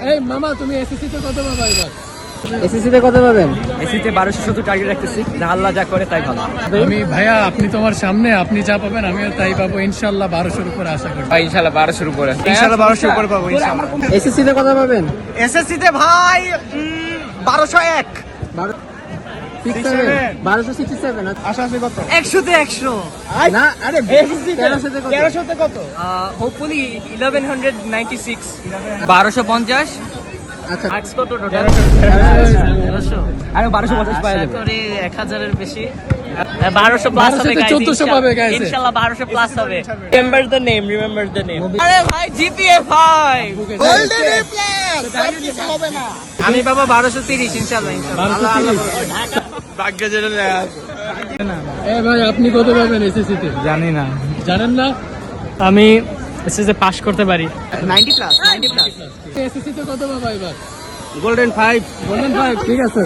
এই মামা তুমি এসএসসি তে কত পাবা এবার? এসএসসি তে কত পাবেন? এসিতে 1270 টার্গেট রাখতেছি, আল্লাহ যা করে তাই ভালো। আমি ভাইয়া আপনি তোমার সামনে, আপনি যা পাবেন আমিও তাই পাবো ইনশাআল্লাহ। 1200-র উপরে আশা করি। ইনশাআল্লাহ 1200-র উপরে, ইনশাআল্লাহ 1200-র উপরে পাবো ইনশাআল্লাহ। এসএসসি তে কত পাবেন? এসএসসি তে ভাই 1201 1267 আশা আছে কত? 100 তে 100 না, আরে এসএসসি 1300 তে কত? হোপফুলি 1196 1250। আচ্ছা, মার্কস কত টোটাল? 1300। আরে 1250 পাই যাবে। করে 1000 এর বেশি 1200 প্লাস হবে গাইস। 1400 পাবে guys। ইনশাআল্লাহ 1200 প্লাস হবে। Remember the name, remember the name. আরে ভাই জিপিএ 5 গোল্ডেন এ প্লাস কিছু হবে না। আমি বাবা 1230 ইনশাআল্লাহ ইনশাআল্লাহ। ভাগ্য যেটা লেখা আছে। এ ভাই আপনি কত পাবেন এসএসসি তে? জানি না, জানেন না? আমি এসএসসি পাস করতে পারি। 90 প্লাস 90 প্লাস। এসএসসি তে কত পাবা এবার? গোল্ডেন 5 বলেন ভাই, ঠিক আছে।